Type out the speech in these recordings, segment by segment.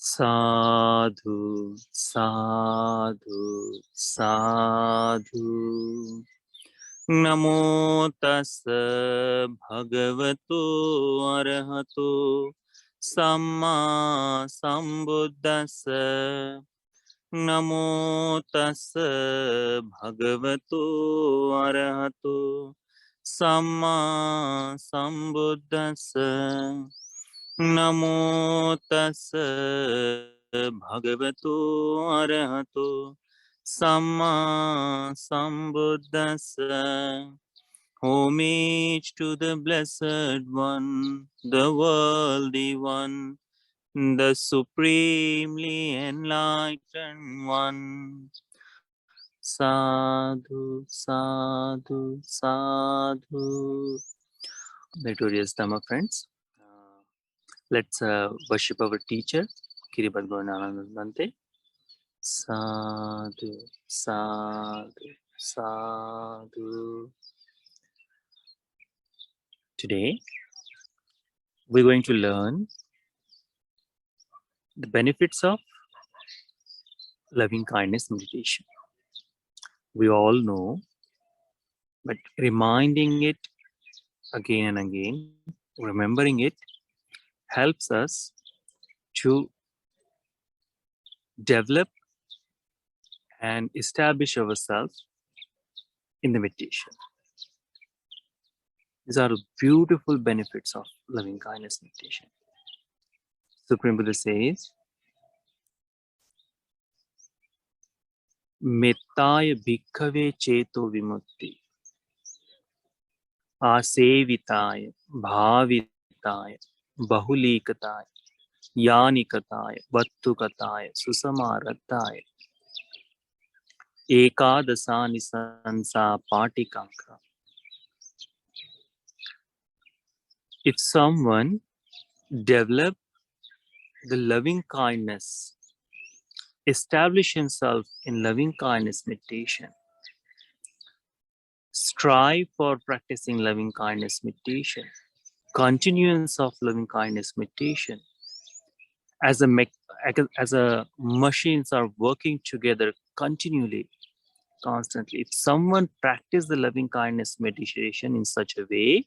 Sadhu, sadhu, sadhu. Namo tassa bhagavato arahato samma sambuddhassa. Namo tassa bhagavato arahato samma sambuddhassa. Namo tassa bhagavato arahato samma sambuddhassa. Homage to the Blessed One, the Worthy One, the Supremely Enlightened One. Sadhu, sadhu, sadhu. Meritorious Dhamma friends, let's worship our teacher, Kiribad Bante. Sadhu, sadhu, sadhu. Today, we're going to learn the benefits of loving kindness meditation. We all know, but reminding it again and again, remembering it, helps us to develop and establish ourselves in the meditation. These are beautiful benefits of loving kindness meditation. Supreme Buddha says, Mettaya bhikkhave cheto vimutti, asevitaya, bhavitaya, bahulikataya, yanikataya, vattukataya, susamarataya, ekadasani sansa patikanka. If someone develop the loving kindness, establish himself in loving kindness meditation, strive for practicing loving kindness meditation, continuance of loving kindness meditation, as a machines are working together continually, constantly. If someone practice the loving kindness meditation in such a way,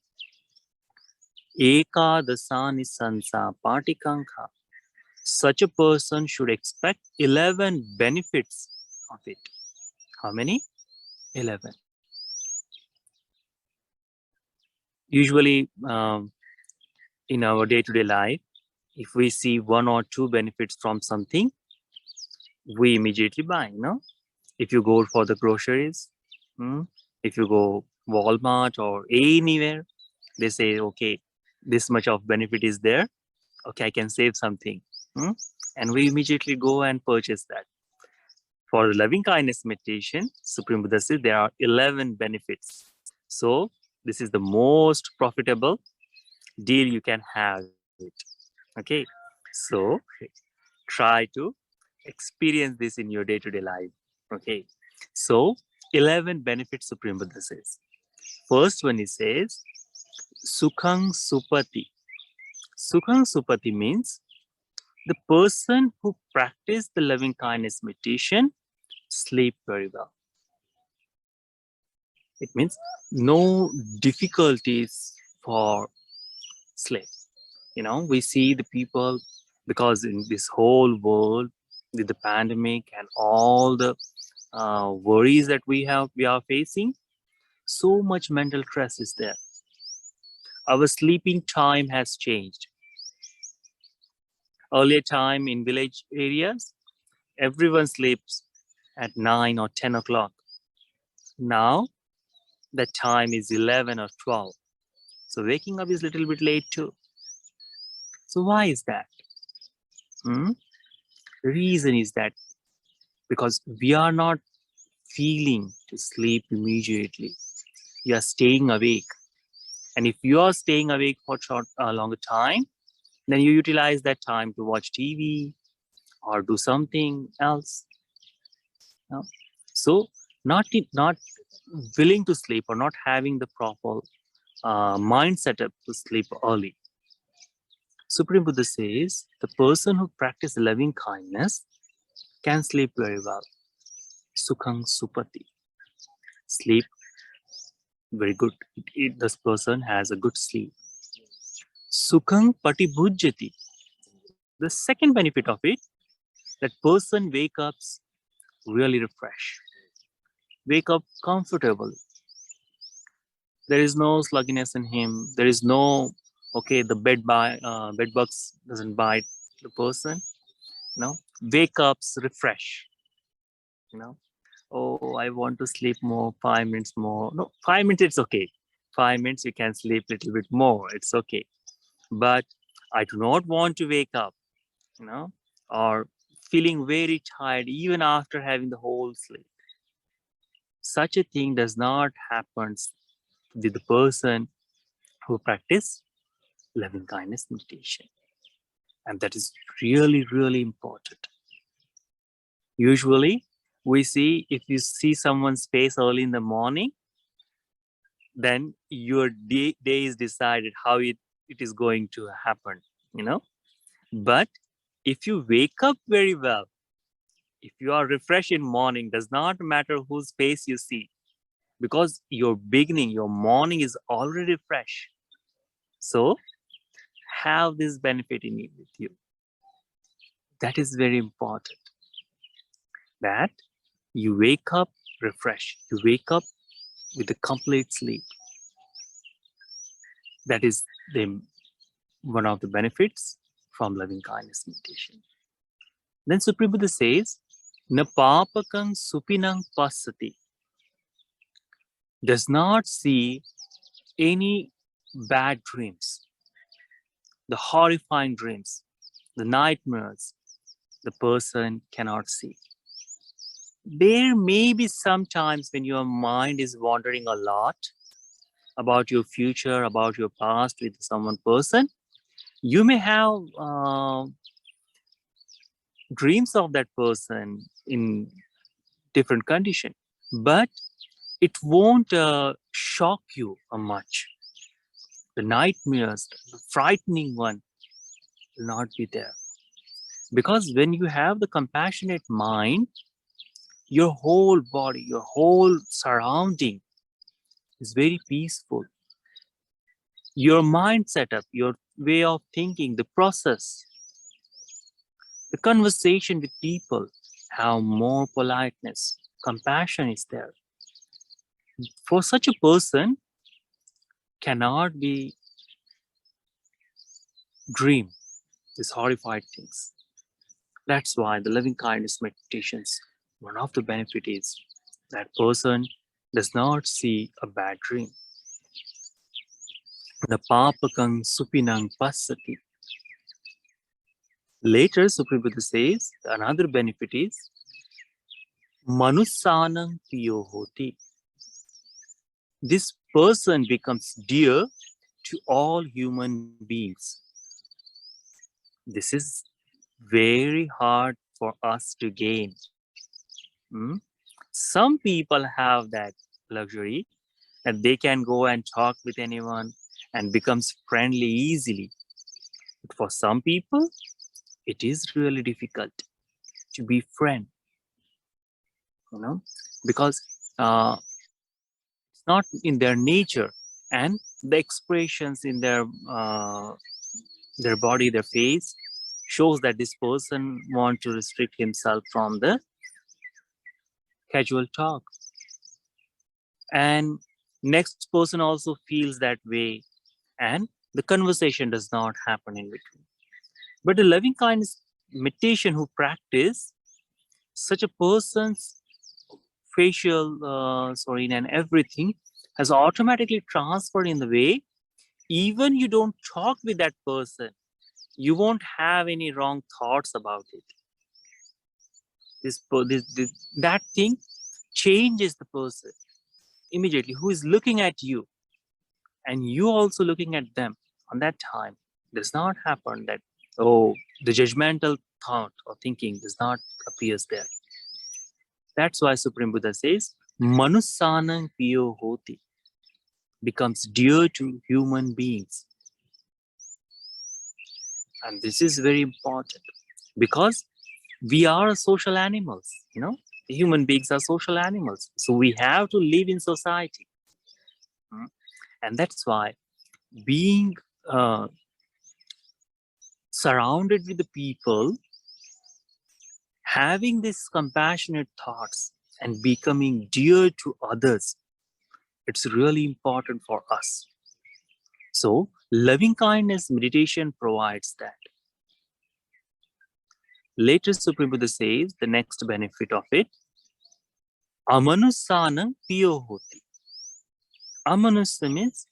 ekadasani sansa patikanka, such a person should expect 11 benefits of it. How many? 11. Usually, in our day-to-day life, if we see one or two benefits from something, we immediately buy, no? If you go for the groceries, if you go Walmart or anywhere, they say, okay, this much of benefit is there. Okay, I can save something. And we immediately go and purchase that. For the loving kindness meditation, Supreme Buddha says there are 11 benefits. So this is the most profitable deal you can have it. Okay, so try to experience this in your day-to-day life. Okay, so 11 benefits Supreme Buddha says. First one, he says, Sukhang Supati. Sukhang Supati means the person who practice the loving kindness meditation sleep very well. It means no difficulties for sleep. You know, we see the people, because in this whole world, with the pandemic and all the worries that we are facing, so much mental stress is there. Our sleeping time has changed. Earlier time in village areas, everyone sleeps at 9 or 10 o'clock. Now, the time is 11 or 12. So waking up is a little bit late too. So why is that? The reason is that because we are not feeling to sleep immediately. You are staying awake. And if you are staying awake for longer time, then you utilize that time to watch TV or do something else. No? So not willing to sleep or not having the proper mind setup to sleep early. Supreme Buddha says the person who practices loving kindness can sleep very well. Sukhang supati. Sleep very good. This person has a good sleep. Sukhang patibhujyati. The second benefit of it, that person wake up really refreshed. Wake up comfortable. There is no sluggishness in him. There is no, okay, the bed bugs doesn't bite the person. Wake ups refresh. You know, oh, I want to sleep more, 5 minutes more. No, 5 minutes it's okay. 5 minutes you can sleep a little bit more. It's okay. But I do not want to wake up, or feeling very tired even after having the whole sleep. Such a thing does not happen with the person who practice loving kindness meditation. And that is really, really important. Usually, we see if you see someone's face early in the morning, then your day is decided how it is going to happen, But if you wake up very well, if you are refreshed in morning, does not matter whose face you see, because your beginning, your morning is already fresh. So have this benefit in it with you. That is very important. That you wake up refreshed. You wake up with a complete sleep. That is one of the benefits from loving kindness meditation. Then Supreme Buddha says, Na papakang supinang pasati. Does not see any bad dreams, the horrifying dreams, the nightmares, the person cannot see. There may be some times when your mind is wandering a lot about your future, about your past with someone person. You may have dreams of that person in different condition, but it won't shock you much. The nightmares, the frightening one will not be there. Because when you have the compassionate mind, your whole body, your whole surrounding is very peaceful. Your mind setup, your way of thinking, the process, the conversation with people have more politeness, compassion is there. For such a person, cannot be dream these horrified things. That's why the loving kindness meditations, one of the benefit is that person does not see a bad dream. The papakang supinang pasati. Later, Supreme Buddha says another benefit is manusanang piyo hoti. This person becomes dear to all human beings. This is very hard for us to gain. Some people have that luxury that they can go and talk with anyone and becomes friendly easily. But for some people, it is really difficult to be friend, because it's not in their nature, and the expressions in their body, their face shows that this person wants to restrict himself from the casual talk. And next person also feels that way, and the conversation does not happen in between. But the loving kindness meditation who practice, such a person's facial and everything has automatically transferred in the way, even you don't talk with that person, you won't have any wrong thoughts about it. That thing changes the person immediately who is looking at you, and you also looking at them. On that time, does not happen that, oh, the judgmental thought or thinking does not appears there. That's why Supreme Buddha says, Manusanang piyo hoti, becomes dear to human beings. And this is very important because we are social animals, human beings are social animals, so we have to live in society. Mm. And that's why being uh, surrounded with the people, having these compassionate thoughts and becoming dear to others, it's really important for us. So loving kindness meditation provides that. Later Supreme Buddha says the next benefit of it, amanusanam piyo hoti. Amanusya means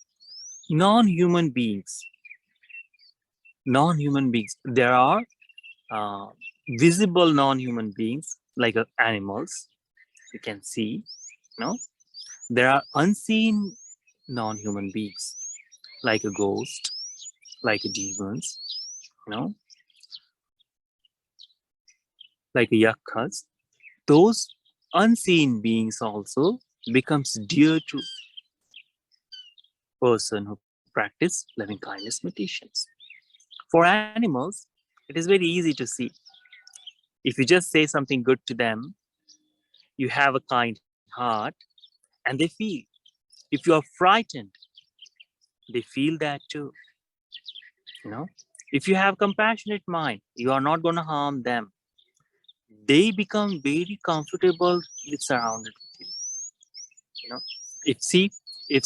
non-human beings. Non-human beings. There are uh, visible non-human beings like animals you can see. There are unseen non-human beings like a ghost, like a demons, you know, like a yakhas. Those unseen beings also becomes dear to person who practice loving kindness meditations. For animals, it is very easy to see. If you just say something good to them, you have a kind heart, and they feel. If you are frightened, they feel that too. You know, if you have compassionate mind, you are not going to harm them. They become very comfortable with surrounded with you. You know, if see, if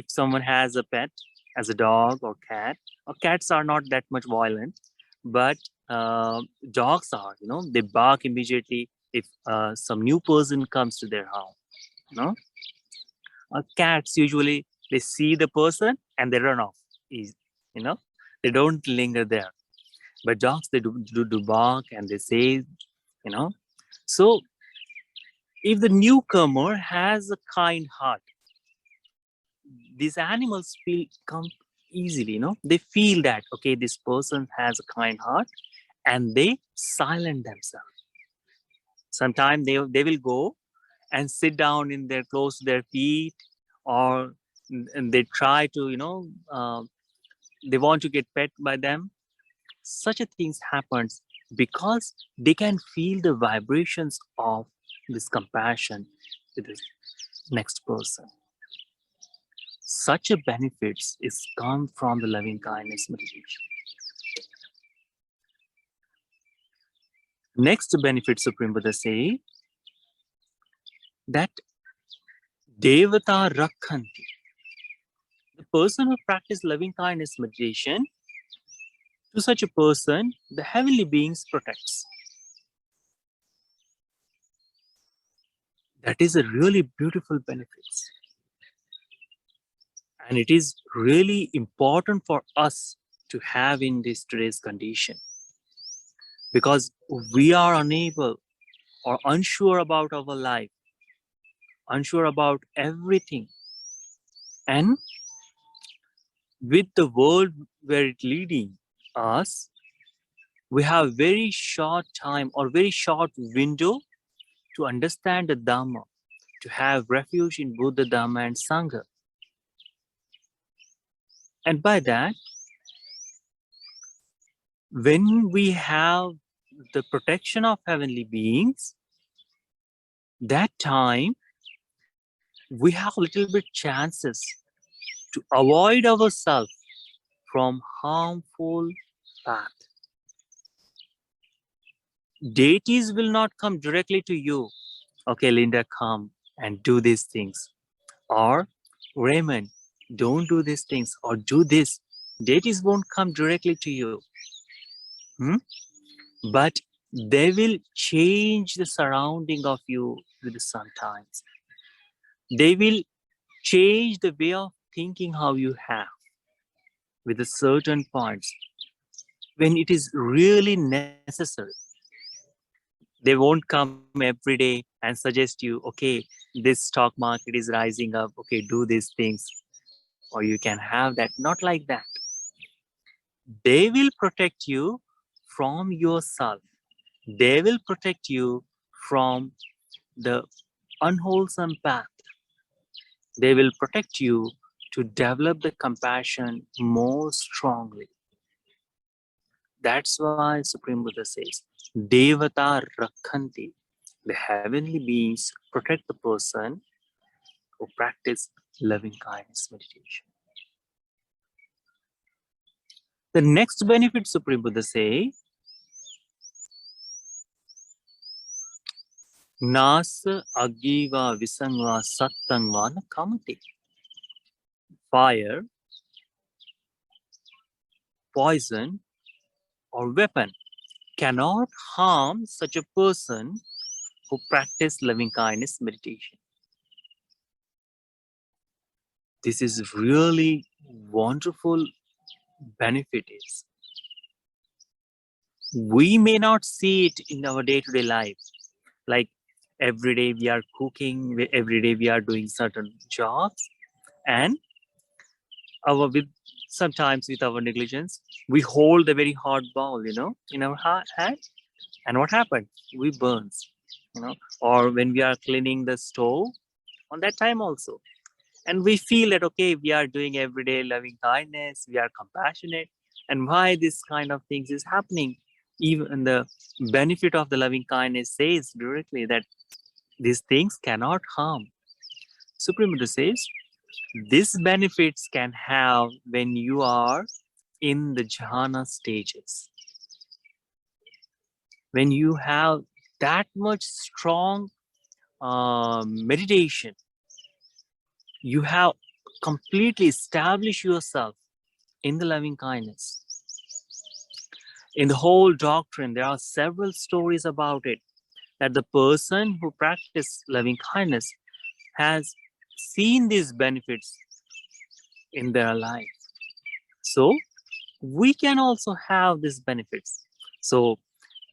someone has a pet, as a dog or cat, or cats are not that much violent, but dogs are. They bark immediately if some new person comes to their house. You know, cats usually they see the person and they run off. You know, they don't linger there. But dogs they do bark and they say, you know. So if the newcomer has a kind heart, these animals feel come easily. They feel that okay, this person has a kind heart, and they silent themselves. Sometimes they will go and sit down in their close to their feet, or and they try to they want to get pet by them. Such a things happens because they can feel the vibrations of this compassion with the next person. Such a benefits is come from the loving kindness meditation. Next benefit Supreme Buddha say that devata rakhanti. The person who practice loving kindness meditation, to such a person, the heavenly beings protects. That is a really beautiful benefits. And it is really important for us to have in this today's condition, because we are unable or unsure about our life, unsure about everything. And with the world where it leading us, we have very short time or very short window to understand the Dhamma, to have refuge in Buddha, Dhamma, and Sangha. And by that, when we have the protection of heavenly beings, that time we have little bit chances to avoid ourselves from harmful path. Deities will not come directly to you. Okay, Linda, come and do these things. Or Raymond, don't do these things or do this. Deities won't come directly to you. Hmm? But they will change the surrounding of you with sometimes. They will change the way of thinking how you have with a certain points when it is really necessary. They won't come every day and suggest you, okay, this stock market is rising up, okay, do these things, or you can have that. Not like that. They will protect you from yourself. They will protect you from the unwholesome path. They will protect you to develop the compassion more strongly. That's why Supreme Buddha says, Devata Rakhanti. The heavenly beings protect the person who practice loving kindness meditation. The next benefit Supreme Buddha say, Nasa agiva visangva sattangva na kamati. Fire, poison, or weapon cannot harm such a person who practice loving kindness meditation. This is really wonderful benefit is. We may not see it in our day-to-day life. Like every day we are cooking, every day we are doing certain jobs, and our with sometimes with our negligence, we hold a very hot ball, in our hand, and what happened? We burns, or when we are cleaning the stove, on that time also. And we feel that, okay, we are doing everyday loving kindness, we are compassionate, and why this kind of things is happening? Even the benefit of the loving kindness says directly that these things cannot harm. Supreme Buddha says, these benefits can have when you are in the jhana stages. When you have that much strong meditation, you have completely established yourself in the loving kindness. In the whole doctrine, there are several stories about it, that the person who practices loving kindness has seen these benefits in their life. So we can also have these benefits. So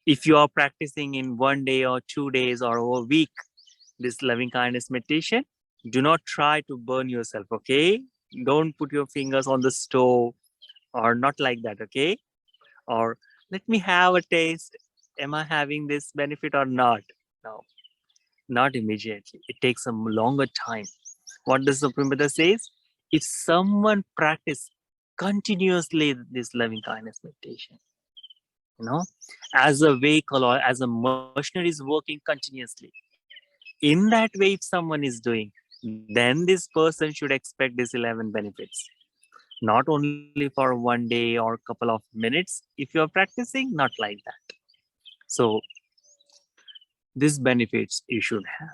if you are practicing in 1 day or 2 days or a week, this loving kindness meditation, do not try to burn yourself, okay? Don't put your fingers on the stove or not like that, okay? Or let me have a taste. Am I having this benefit or not? No, not immediately. It takes a longer time. What does Supreme Buddha says? If someone practice continuously this loving kindness meditation, as a vehicle or as a machinery is working continuously, in that way, if someone is doing, then this person should expect these 11 benefits. Not only for 1 day or a couple of minutes, if you are practicing, not like that. So these benefits you should have.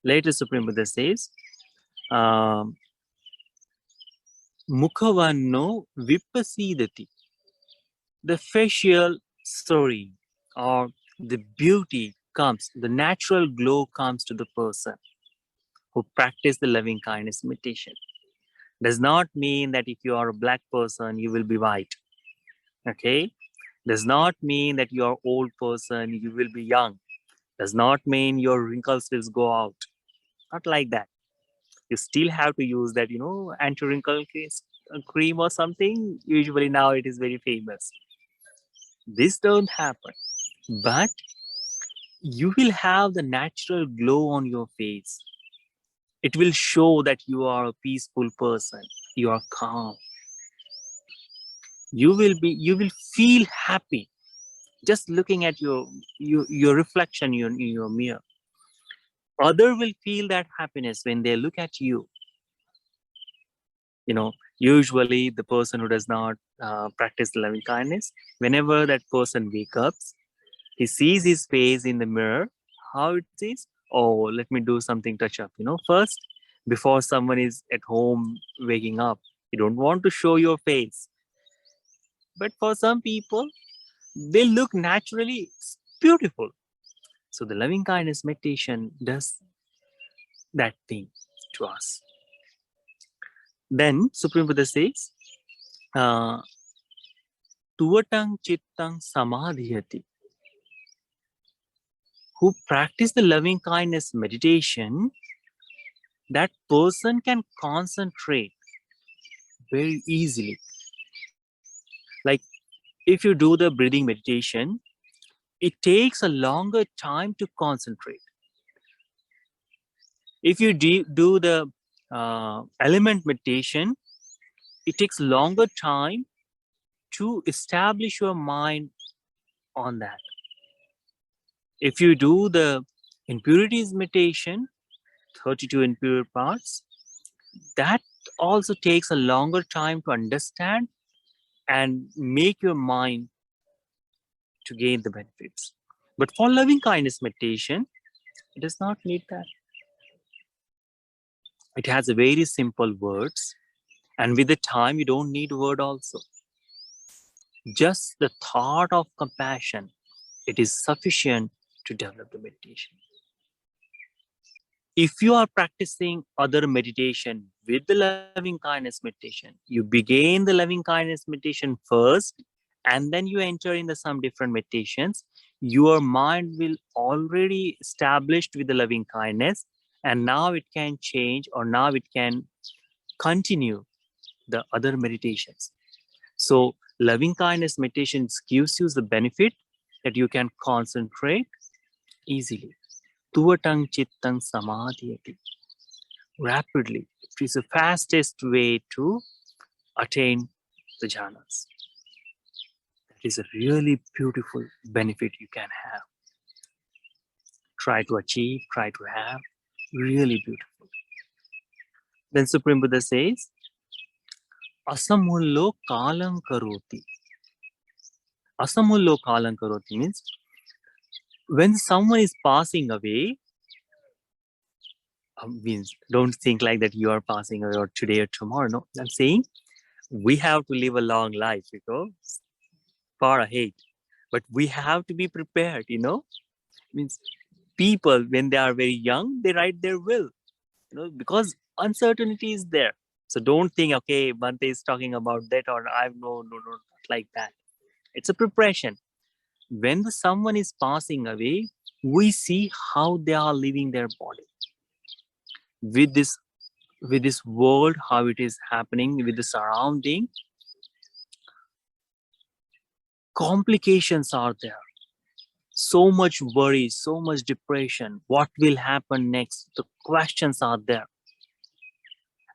Later, Supreme Buddha says, Mukhavanno vipasidati. The facial story or the beauty comes, the natural glow comes to the person who practice the loving kindness meditation. Does not mean that if you are a black person, you will be white. Okay? Does not mean that you are old person, you will be young. Does not mean your wrinkles will go out. Not like that. You still have to use that, anti-wrinkle cream or something. Usually now it is very famous. This don't happen. But you will have the natural glow on your face. It will show that you are a peaceful person. You are calm. You will feel happy just looking at your reflection in your mirror. Other will feel that happiness when they look at you. Usually the person who does not practice loving kindness, whenever that person wakes up, he sees his face in the mirror. How it is? Oh, let me do something touch up. First, before someone is at home waking up, you don't want to show your face. But for some people, they look naturally beautiful. So the loving kindness meditation does that thing to us. Then Supreme Buddha says, Tuvatang chittang samadhiyati. Who practice the loving kindness meditation, that person can concentrate very easily. Like if you do the breathing meditation, it takes a longer time to concentrate. If you do the element meditation, it takes longer time to establish your mind on that. If you do the impurities meditation, 32 impure parts, that also takes a longer time to understand and make your mind to gain the benefits. But for loving kindness meditation, it does not need that. It has a very simple words, and with the time, you don't need word also. Just the thought of compassion, it is sufficient to develop the meditation. If you are practicing other meditation with the loving kindness meditation, you begin the loving kindness meditation first, and then you enter in the some different meditations. Your mind will already established with the loving kindness, and now it can change, or now it can continue the other meditations. So loving kindness meditation gives you the benefit that you can concentrate easily. Tuvatang chittang samadhyati. Rapidly. It is the fastest way to attain the jhanas. That is a really beautiful benefit you can have. Try to achieve, try to have. Really beautiful. Then Supreme Buddha says, Asamullo kalam karoti. Asamullo kalam karoti means when someone is passing away, means don't think like that you are passing away or today or tomorrow. No, I'm saying we have to live a long life, far ahead. But we have to be prepared, Means people, when they are very young, they write their will, because uncertainty is there. So don't think, okay, Bante is talking about that, or no, not like that. It's a preparation. When someone is passing away, we see how they are leaving their body. With this world, how it is happening, with the surrounding, complications are there. So much worry, so much depression. What will happen next? The questions are there.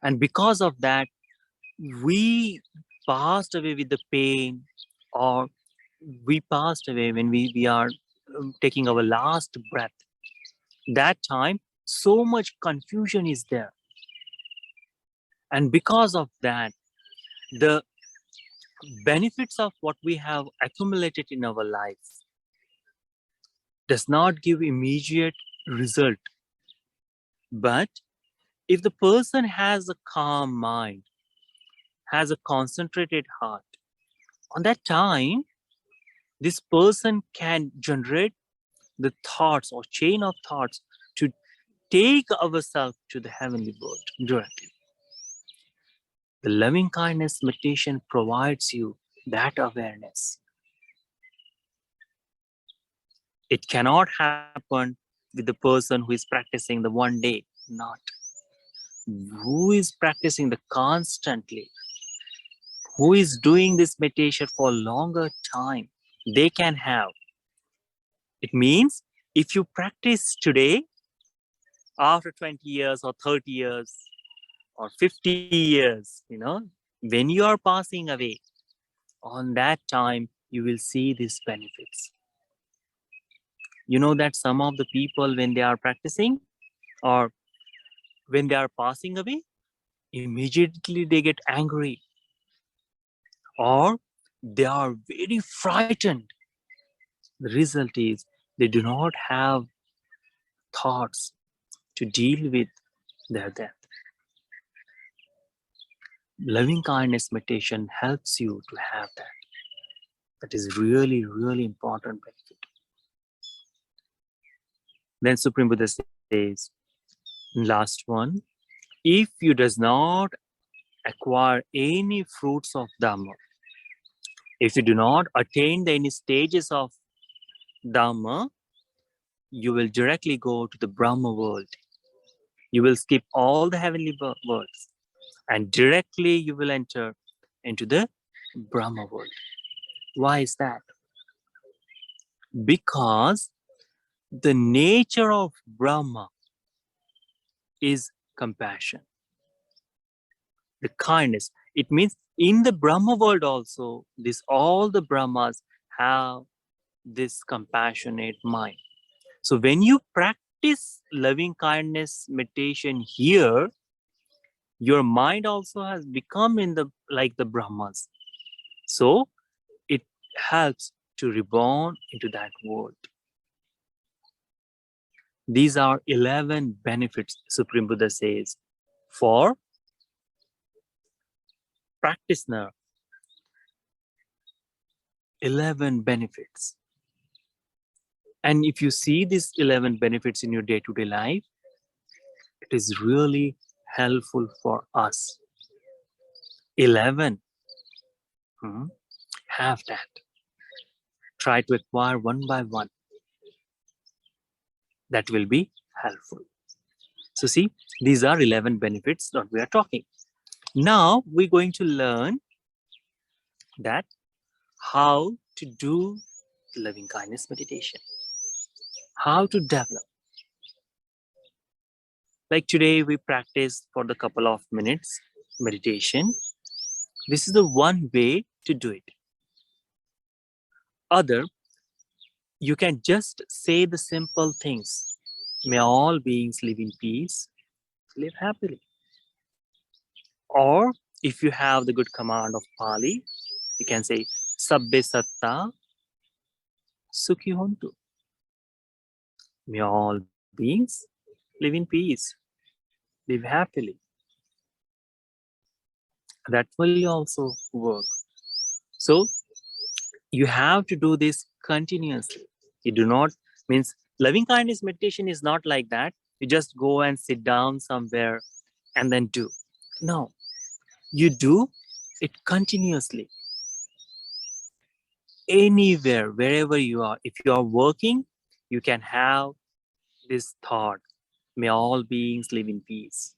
And because of that, we passed away with the pain, or we passed away when we are taking our last breath. That time, so much confusion is there. And because of that, the benefits of what we have accumulated in our life does not give immediate result. But if the person has a calm mind, has a concentrated heart, on that time, this person can generate the thoughts or chain of thoughts to take ourselves to the heavenly world directly. The loving kindness meditation provides you that awareness. It cannot happen with the person who is practicing the one day, not. Who is practicing the constantly, who is doing this meditation for a longer time, they can have. It means if you practice today, after 20 years or 30 years or 50 years, when you are passing away, on that time, you will see these benefits. You know that some of the people, when they are practicing or when they are passing away, immediately they get angry, or they are very frightened. The result is they do not have thoughts to deal with their death. Loving kindness meditation helps you to have that. That is really, really important benefit. Then Supreme Buddha says, last one, if you does not acquire any fruits of Dhamma, if you do not attain any stages of Dhamma, you will directly go to the Brahma world. You will skip all the heavenly worlds, and directly you will enter into the Brahma world. Why is that? Because the nature of Brahma is compassion. The kindness. It means In the Brahma world also, all the Brahmas have this compassionate mind. So when you practice loving kindness meditation here, your mind also has become in the like the Brahmas. So it helps to reborn into that world. These are 11 benefits, Supreme Buddha says, for practitioner. 11 benefits. And if you see these 11 benefits in your day-to-day life, it is really helpful for us. 11. Have that. Try to acquire one by one. That will be helpful. So see, these are 11 benefits that we are talking. Now we're going to learn that how to do loving kindness meditation. How to develop. Like today we practice for the couple of minutes meditation. This is the one way to do it. Other, you can just say the simple things. May all beings live in peace, live happily. Or if you have the good command of Pali, you can say Sabbe Satta Sukhi Hontu. May all beings live in peace, live happily. That will also work. So you have to do this continuously. You do not, means loving kindness meditation is not like that. You just go and sit down somewhere and then do. No, you do it continuously. Anywhere, wherever you are. If you are working, you can have this thought. May all beings live in peace.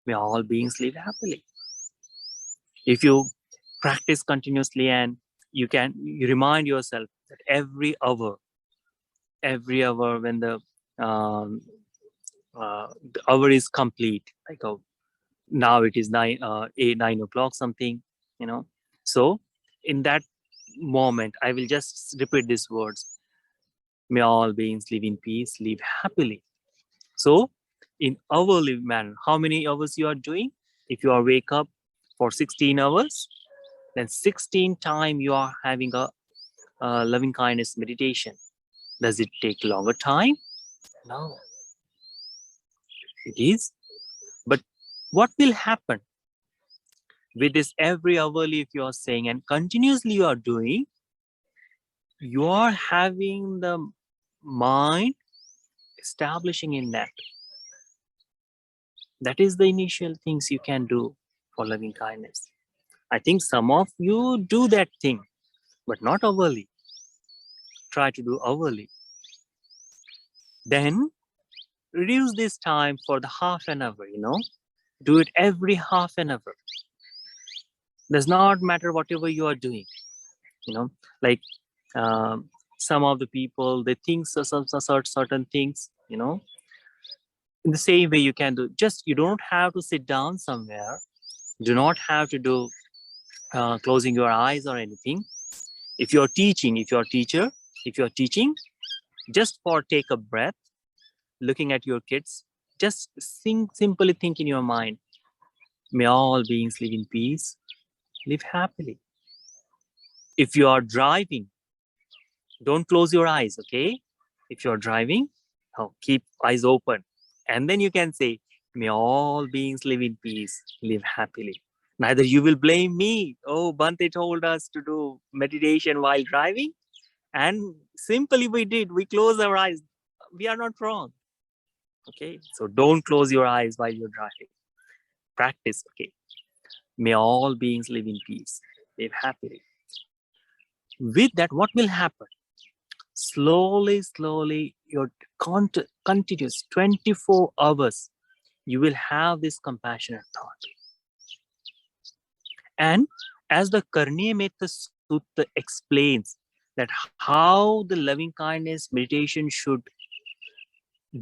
May all beings live happily. If you practice continuously and you remind yourself that every hour when um, the hour is complete, like now it is 9 o'clock something, so in that moment I will just repeat these words: may all beings live in peace, live happily. So in hourly manner, how many hours you are doing? If you are wake up for 16 hours, then 16 time you are having a loving kindness meditation. Does it take longer time? No, it is. But what will happen with this every hourly, if you are saying and continuously you are doing, you are having the mind establishing in that. That is the initial things you can do for loving kindness. I think some of you do that thing, but not hourly. Try to do hourly. Then reduce this time for the half an hour, do it every half an hour. Does not matter whatever you are doing, like some of the people, they think certain things, in the same way you can do. Just you don't have to sit down somewhere. Do not have to do closing your eyes or anything. If you're teaching, if you're a teacher, if you're teaching, just for take a breath, looking at your kids, just simply think in your mind, may all beings live in peace, live happily. If you are driving, don't close your eyes, okay? If you're driving, keep eyes open. And then you can say, may all beings live in peace, live happily. Neither you will blame me. Oh, Bante told us to do meditation while driving. And simply we did. We close our eyes. We are not wrong. Okay? So don't close your eyes while you're driving. Practice, okay? May all beings live in peace, live happily. With that, what will happen? Slowly, your continuous 24 hours, you will have this compassionate thought. And as the Karniya Metta Sutta explains that how the loving kindness meditation should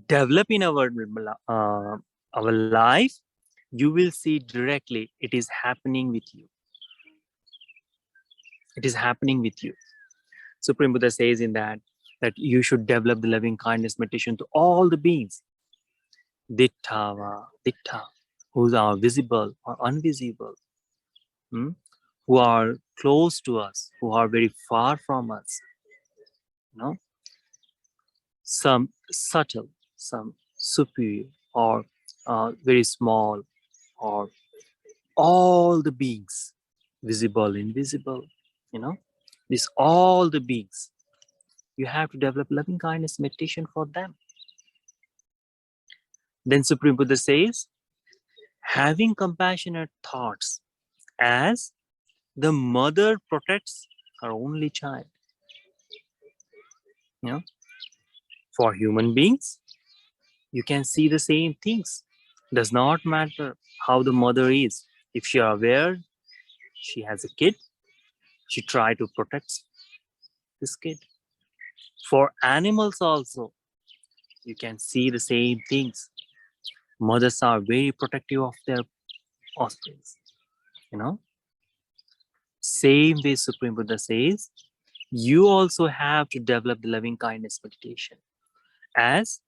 develop in our life, you will see directly it is happening with you. It is happening with you. Supreme Buddha says in that you should develop the loving kindness meditation to all the beings, dittha, who are visible or invisible, hmm, who are close to us, who are very far from us, you know, some subtle, some superior, or very small, or all the beings, visible, invisible, you know, this all the beings. You have to develop loving kindness meditation for them. Then Supreme Buddha says, having compassionate thoughts as the mother protects her only child. You know, for human beings, you can see the same things. Does not matter how the mother is. If she are aware she has a kid, she try to protect this kid. For animals also, you can see the same things. Mothers are very protective of their offspring. You know, same way Supreme Buddha says, you also have to develop the loving kindness meditation as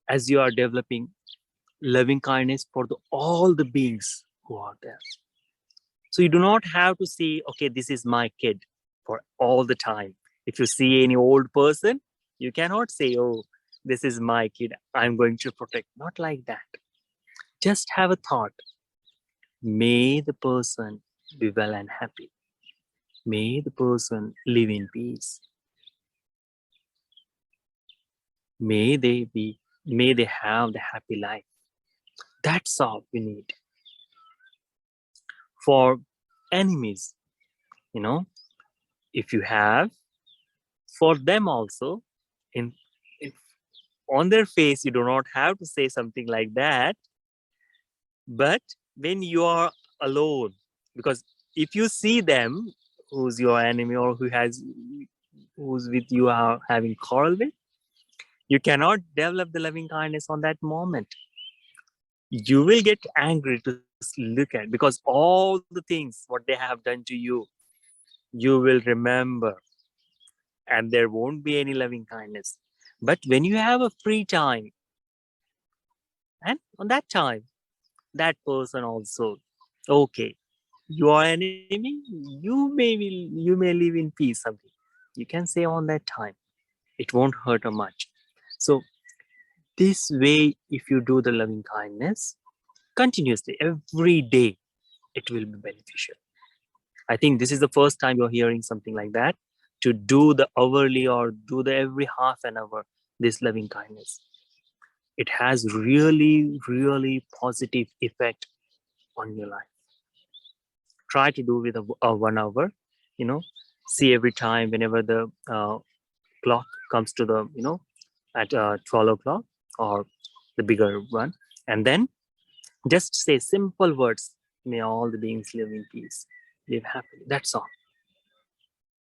as you are developing loving kindness for all the beings who are there. So you do not have to say, okay, this is my kid for all the time. If you see any old person, you cannot say, oh, this is my kid, I'm going to protect. Not like that. Just have a thought. May the person be well and happy. May the person live in peace. May they have the happy life. That's all we need. For enemies, you know, if you have, for them also, in if on their face you do not have to say something like that, but when you are alone, because if you see them, who's your enemy or who's with you are having quarrel with, you cannot develop the loving kindness on that moment. You will get angry to look at, because all the things what they have done to you will remember, and there won't be any loving kindness. But when you have a free time, and on that time, that person also, okay, you are enemy, you may live in peace, something you can say on that time. It won't hurt her much. So this way, if you do the loving kindness continuously every day, it will be beneficial. I think this is the first time you're hearing something like that, to do the hourly or do the every half an hour, this loving kindness. It has really, really positive effect on your life. Try to do with a 1 hour, you know, see every time whenever the clock comes to the, at 12 o'clock or the bigger one. And then just say simple words. May all the beings live in peace, live happily. That's all.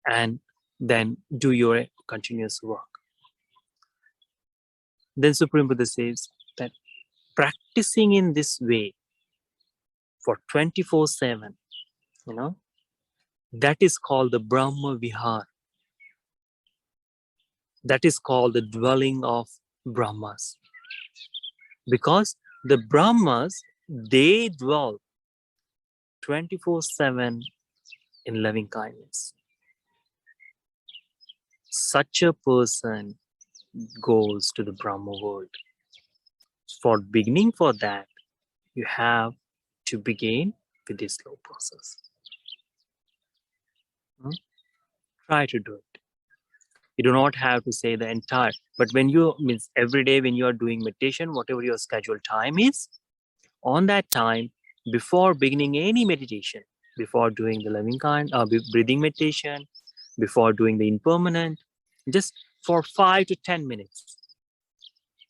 And then do your continuous work. Then Supreme Buddha says that practicing in this way for 24/7, you know, that is called the Brahma Vihar. That is called the dwelling of Brahmas. Because the Brahmas, they dwell 24/7 in loving kindness. Such a person goes to the Brahma world. For beginning for that, you have to begin with this slow process. Try to do it. You do not have to say the entire, but when you means every day when you are doing meditation, whatever your scheduled time is, on that time, before beginning any meditation, before doing the loving kind, breathing meditation, before doing the impermanent, just for 5 to 10 minutes,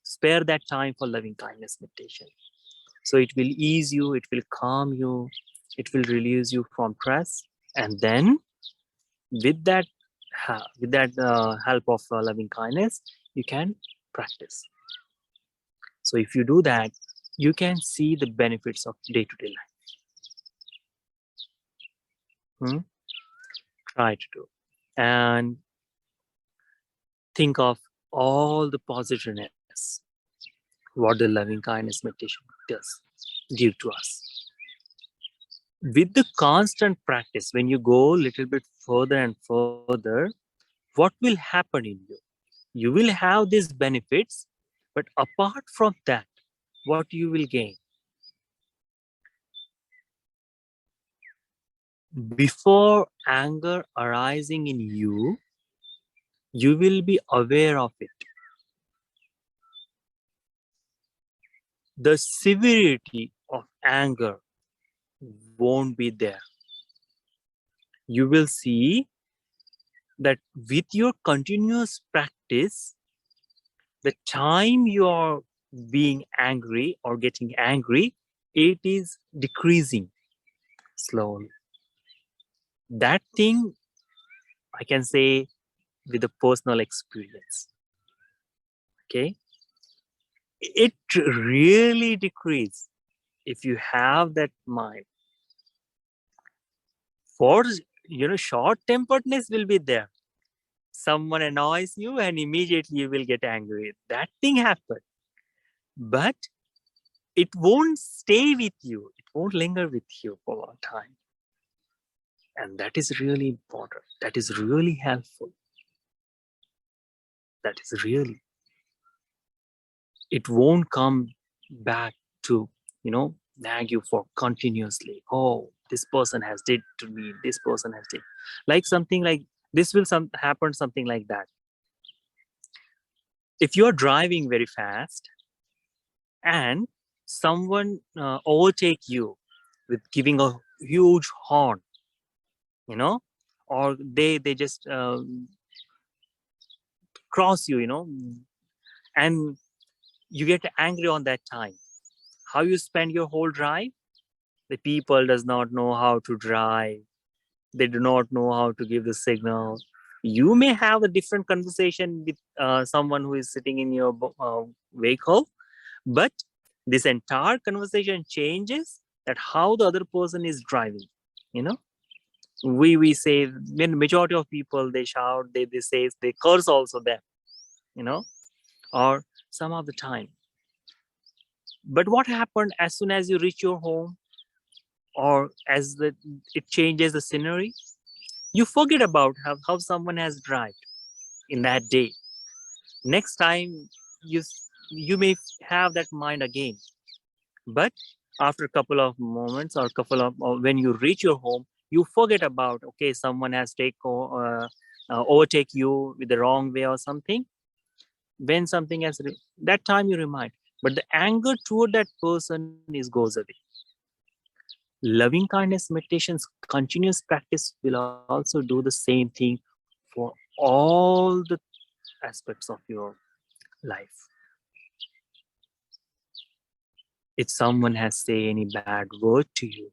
spare that time for loving kindness meditation. So it will ease you, it will calm you, it will release you from stress, and then with that help of loving kindness, you can practice. So if you do that, you can see the benefits of day-to-day life. Hmm? Try to do. And think of all the positiveness what the loving kindness meditation does give to us. With the constant practice, when you go a little bit further and further, what will happen in you? You will have these benefits, but apart from that, what you will gain? Before anger arising in you, you will be aware of it. The severity of anger won't be there. You will see that with your continuous practice, the time you are being angry or getting angry, it is decreasing slowly. That thing I can say with a personal experience. Okay, it really decreases if you have that mind. For short temperedness will be there. Someone annoys you and immediately you will get angry. That thing happens. But it won't stay with you. It won't linger with you for a long time. And that is really important. That is really helpful. That is really. It won't come back to, nag you for continuously. Oh, this person has did to me. This person has did. Like something like this will happen something like that. If you're driving very fast and someone overtake you with giving a huge horn, or they just cross you, and you get angry on that time. How you spend your whole drive? The people does not know how to drive. They do not know how to give the signal. You may have a different conversation with someone who is sitting in your vehicle, but this entire conversation changes that how the other person is driving. You know, we say when majority of people they shout, they say they curse also them. You know, or some of the time. But what happened as soon as you reach your home, or as it changes the scenery, you forget about how someone has driven in that day. Next time you you may have that mind again, but after a couple of moments or couple of or when you reach your home, you forget about, okay, someone has overtake you with the wrong way or something. When something has that time you remind, but the anger toward that person is goes away. Loving kindness meditation's continuous practice will also do the same thing for all the aspects of your life. If someone has say any bad word to you,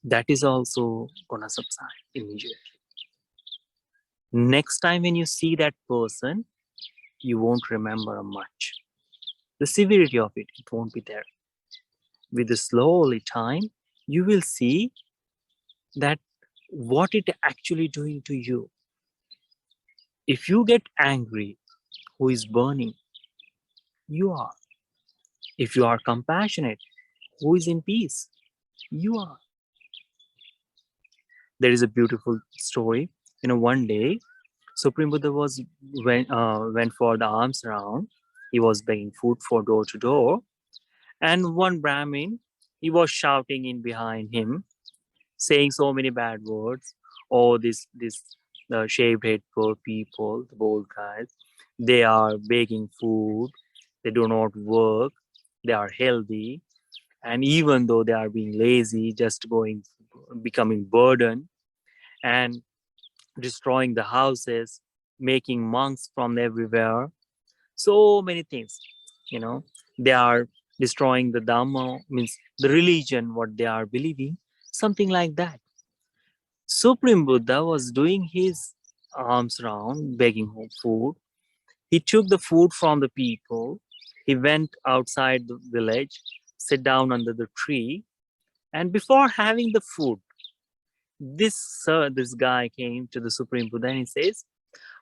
that is also gonna subside immediately. Next time when you see that person, you won't remember much. The severity of it won't be there. With the slowly time, you will see that what it actually doing to you. If you get angry, who is burning? You are. If you are compassionate, who is in peace? You are. There is a beautiful story. One day, Supreme Buddha went for the alms round. He was begging food for door to door, and one Brahmin, he was shouting in behind him, saying so many bad words. Oh, this shaved head poor people, the bold guys, they are begging food. They do not work. They are healthy, and even though they are being lazy, just becoming burden and destroying the houses, making monks from everywhere, so many things. They are destroying the dhamma, means the religion what they are believing, something like that. Supreme Buddha was doing his alms round begging home food. He took the food from the people. He went outside the village, sit down under the tree, and before having the food, This guy came to the Supreme Buddha and he says,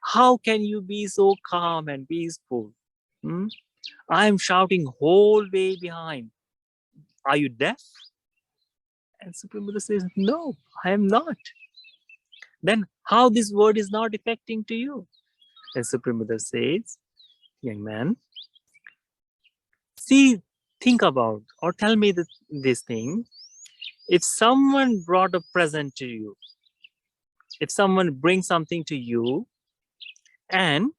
how can you be so calm and peaceful? Hmm? I am shouting whole way behind. Are you deaf? And Supreme Buddha says, no, I am not. Then how this word is not affecting to you? And Supreme Buddha says, young man, see, think about or tell me this thing. If someone brought a present to you, if someone brings something to you and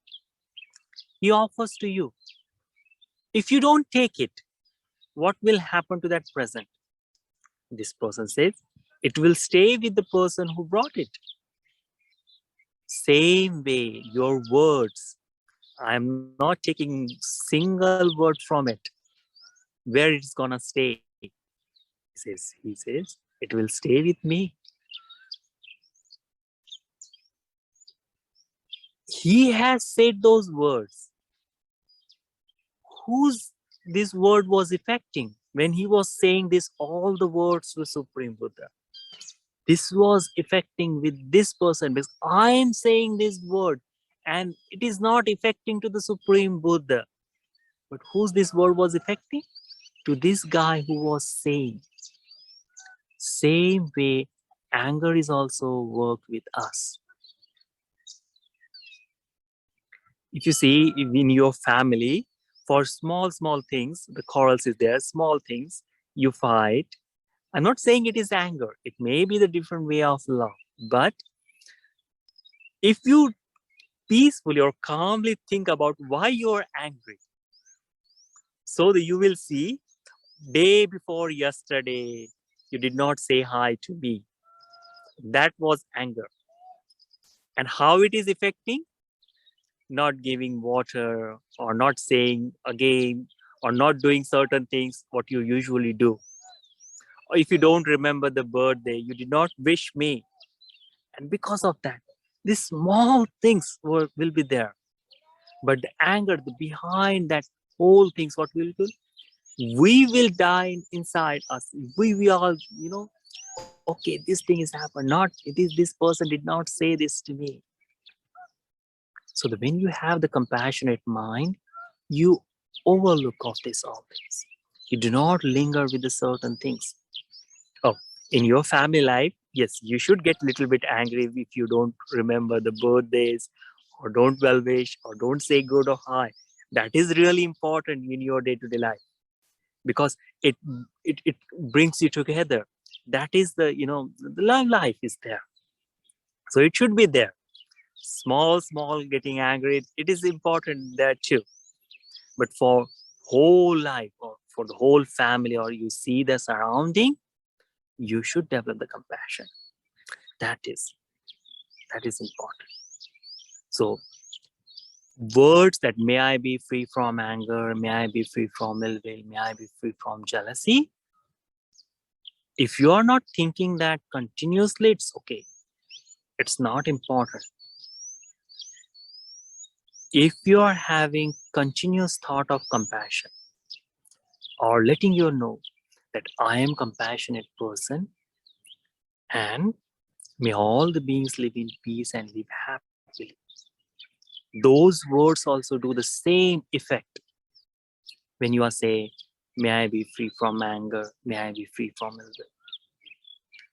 he offers to you, if you don't take it, what will happen to that present? This person says, it will stay with the person who brought it. Same way, your words, I am not taking single word from it. Where it's gonna stay? He says, it will stay with me. He has said those words. Whose this word was affecting when he was saying this, all the words to Supreme Buddha? This was affecting with this person because I am saying this word and it is not affecting to the Supreme Buddha. But whose this word was affecting? To this guy who was saying. Same way, anger is also worked with us. If you see in your family, for small things, the quarrels is there, small things, you fight. I'm not saying it is anger. It may be the different way of love. But if you peacefully or calmly think about why you're angry, so that you will see, day before yesterday, you did not say hi to me. That was anger. And how it is affecting? Not giving water or not saying again or not doing certain things what you usually do. Or if you don't remember the birthday, you did not wish me. And because of that, these small things will be there. But the anger, the behind that whole things, what will do? We will die inside us. We all, okay, this thing is happened. Not this person did not say this to me. So when you have the compassionate mind, you overlook of this all things. You do not linger with the certain things. Oh, in your family life, yes, you should get a little bit angry if you don't remember the birthdays or don't well wish or don't say good or hi. That is really important in your day-to-day life because it brings you together. That is the love life is there. So it should be there. Small getting angry, it is important there too. But for whole life or for the whole family or you see the surrounding, you should develop the compassion. That is important. So words that may I be free from anger, may I be free from ill will, may I be free from jealousy. If you are not thinking that continuously, it's okay. It's not important. If you are having continuous thought of compassion or letting you know that I am compassionate person and may all the beings live in peace and live happily. Those words also do the same effect when you are saying, may I be free from anger, may I be free from ill will.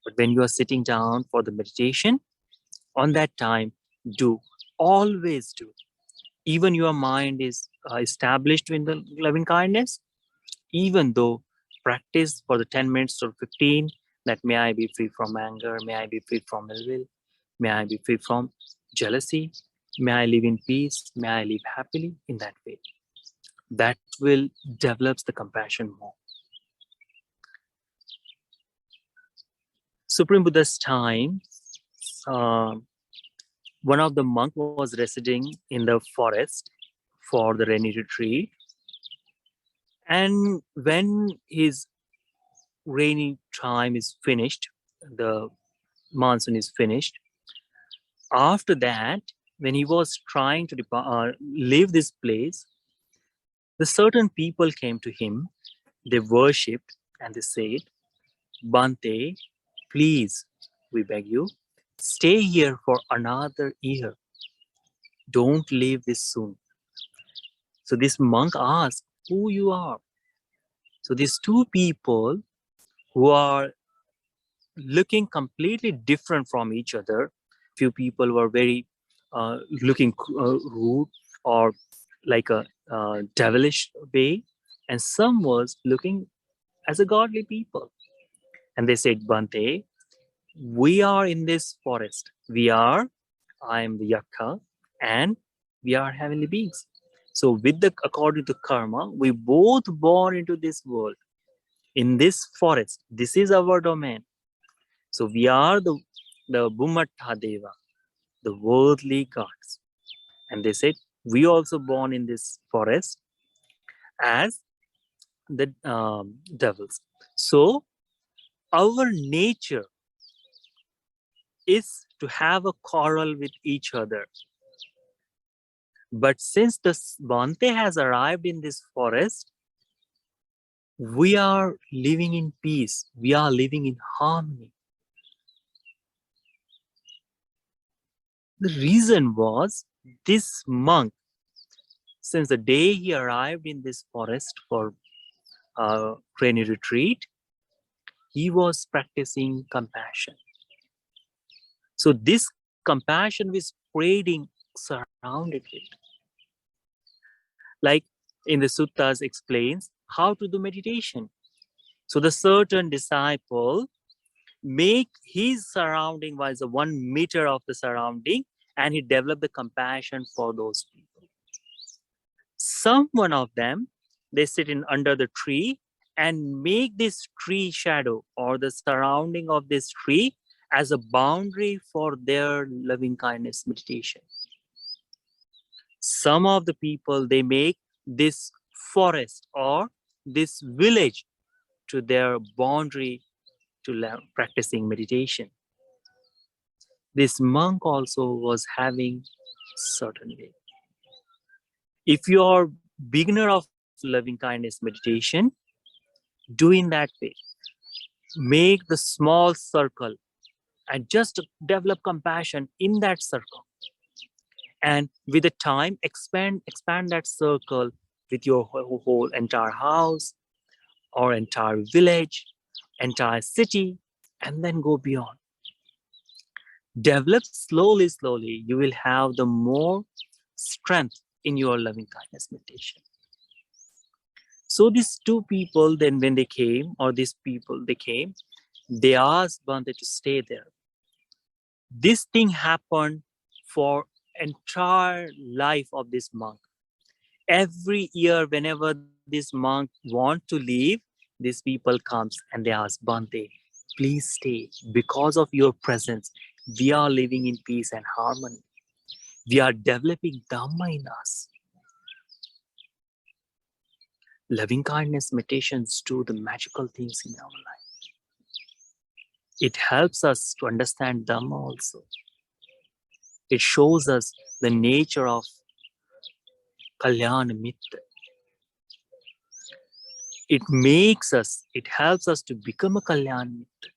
But when you are sitting down for the meditation, on that time, always do. Even your mind is established in the loving kindness, even though practice for the 10 minutes or 15, that may I be free from anger, may I be free from ill will, may I be free from jealousy, may I live in peace, may I live happily in that way. That will develop the compassion more. Supreme Buddha's time, one of the monk was residing in the forest for the rainy retreat. And when his rainy time is finished, the monsoon is finished, after that, when he was trying to leave this place, the certain people came to him, they worshipped and they said, Bante, please we beg you, stay here for another year. Don't leave this soon. So this monk asked, who you are? So these two people who are looking completely different from each other. Few people were very looking rude or like a devilish way, and some was looking as a godly people. And they said, Bante, we are in this forest. I am the Yakka, and we are heavenly beings. So, according to karma, we both born into this world, in this forest. This is our domain. So, we are the Bhumatta Deva, the worldly gods. And they said, we also born in this forest as the devils. So, our nature is to have a quarrel with each other. But since the Bhante has arrived in this forest, we are living in peace. We are living in harmony. The reason was this monk, since the day he arrived in this forest for training retreat, he was practicing compassion. So this compassion was spreading surrounded it. Like in the suttas explains how to do meditation. So the certain disciple make his surrounding was a 1 meter of the surrounding, and he developed the compassion for those people. Some one of them, they sit in under the tree and make this tree shadow or the surrounding of this tree as a boundary for their loving kindness meditation. Some of the people, they make this forest or this village to their boundary to practicing meditation. This monk also was having certain way. If you are beginner of loving kindness meditation, do in that way. Make the small circle and just develop compassion in that circle. And with the time, expand that circle with your whole entire house or entire village, entire city, and then go beyond. Develop slowly, you will have the more strength in your loving kindness meditation. So these two people, then when they came, or these people, they came, they asked Bhante to stay there. This thing happened for entire life of this monk. Every year, whenever this monk want to leave, these people comes and they ask, Bhante, please stay. Because of your presence, we are living in peace and harmony. We are developing Dhamma in us. Loving kindness meditations do the magical things in our life. It helps us to understand Dhamma also. It shows us the nature of Kalyana Mitra. It helps us to become a Kalyana Mitra.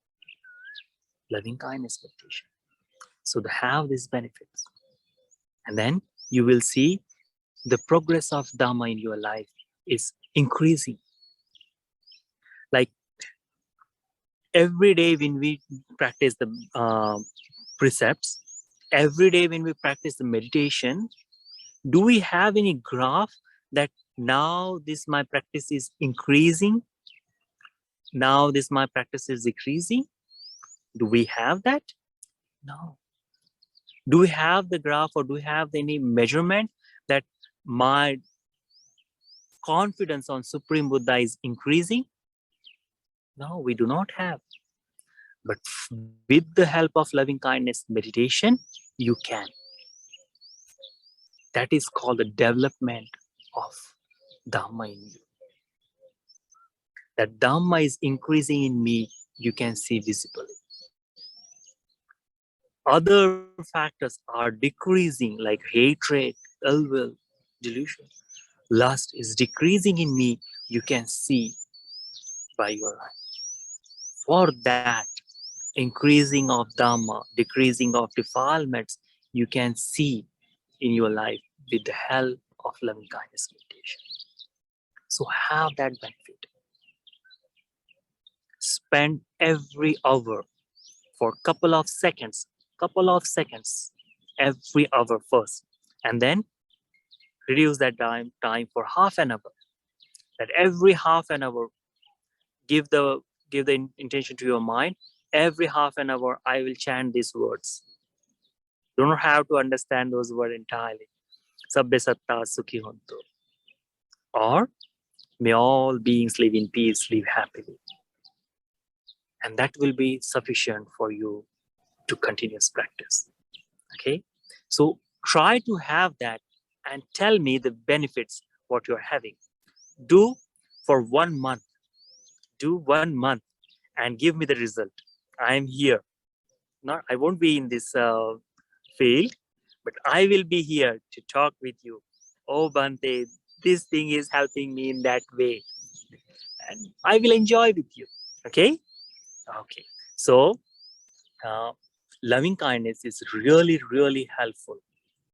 Loving kindness meditation. So to have these benefits. And then you will see the progress of Dhamma in your life is increasing. Like every day when we practice the precepts, every day when we practice the meditation, do we have any graph that now this my practice is increasing? Now this my practice is decreasing? Do we have that? No. Do we have the graph or do we have any measurement that my confidence on Supreme Buddha is increasing? No, we do not have. But with the help of loving kindness meditation, you can. That is called the development of Dhamma in you. That Dhamma is increasing in me, you can see visibly. Other factors are decreasing, like hatred, ill will, delusion. Lust is decreasing in me, you can see by your eye. For that, increasing of dhamma, decreasing of defilements, you can see in your life with the help of loving kindness meditation. So have that benefit. Spend every hour for couple of seconds every hour first, and then reduce that time for half an hour. That every half an hour, give the intention to your mind. Every half an hour, I will chant these words. You don't have to understand those words entirely. Sabbe satta sukhi hontu. Or may all beings live in peace, live happily. And that will be sufficient for you to continuous practice. Okay. So try to have that and tell me the benefits what you're having. Do for 1 month. Do 1 month and give me the result. I am here. Not I won't be in this field, but I will be here to talk with you. Oh Bante, this thing is helping me in that way. And I will enjoy with you. Okay? Okay. So uh, loving kindness is really, really helpful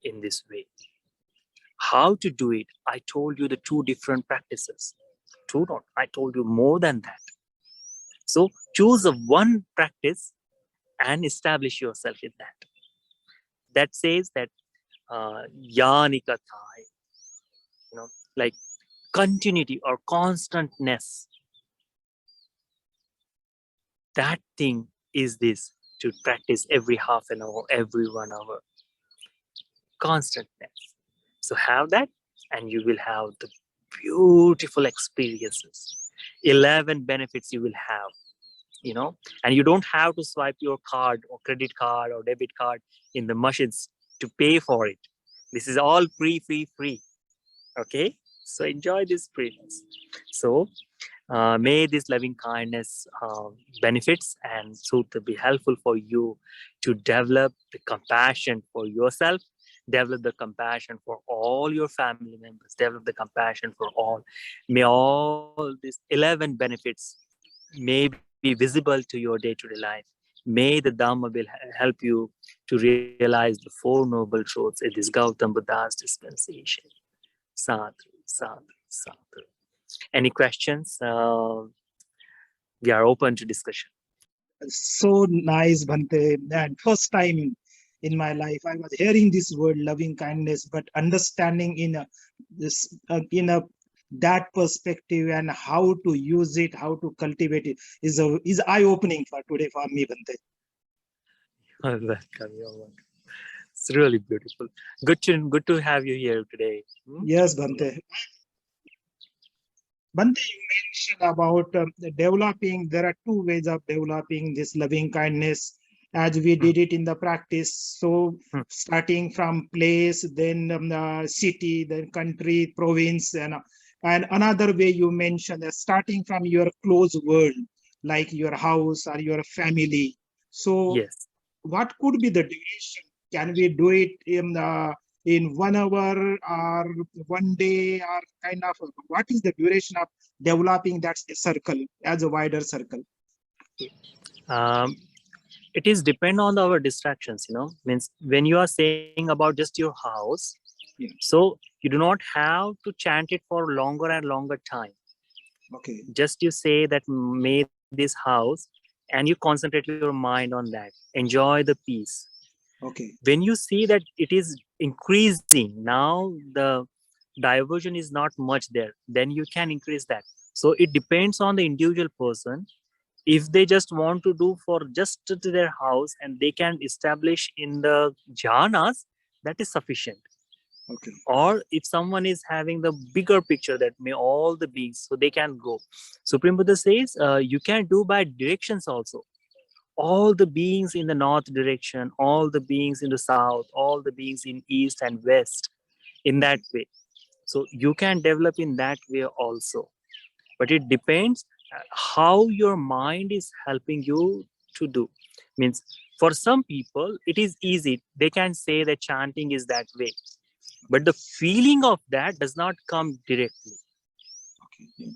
in this way. How to do it? I told you the two different practices. Two not. I told you more than that. So choose a one practice and establish yourself in that. That says that yanikathai, like continuity or constantness. That thing is this, to practice every half an hour, every 1 hour. Constantness. So have that, and you will have the beautiful experiences. 11 benefits you will have, and you don't have to swipe your card or credit card or debit card in the machines to pay for it. This is all free. Okay, so enjoy this freedom. So may this loving kindness benefits and so to be helpful for you to develop the compassion for yourself, develop the compassion for all your family members, develop the compassion for all. May all these 11 benefits may be visible to your day-to-day life. May the Dhamma will help you to realize the Four Noble Truths in this Gautam Buddha's dispensation. Sadhu, sadhu, sadhu. Any questions? We are open to discussion. So nice, Bhante. And first time in my life, I was hearing this word loving kindness, but understanding in a that perspective and how to use it, how to cultivate it is eye opening for today for me, Bhante. You're welcome. It's really beautiful. Good to have you here today. Yes, Bhante. Bhante, you mentioned about developing. There are two ways of developing this loving kindness, as we did it in the practice. So, starting from place, then city, then country, province, and another way you mentioned starting from your close world, like your house or your family. So, yes. What could be the duration? Can we do it in 1 hour or 1 day, or kind of what is the duration of developing that circle as a wider circle? Um, it is depend on our distractions. Means when you are saying about just your house, so you do not have to chant it for longer and longer time. Okay. Just you say that may this house, and you concentrate your mind on that. Enjoy the peace. Okay. When you see that it is increasing, now the diversion is not much there, then you can increase that. So it depends on the individual person. If they just want to do for just to their house and they can establish in the jhanas, that is sufficient. Okay. Or if someone is having the bigger picture that may all the beings, so they can go. Supreme Buddha says you can do by directions also. All the beings in the north direction, all the beings in the south, all the beings in east and west, in that way. So you can develop in that way also. But it depends how your mind is helping you to do. Means for some people, it is easy. They can say that chanting is that way. But the feeling of that does not come directly. Okay.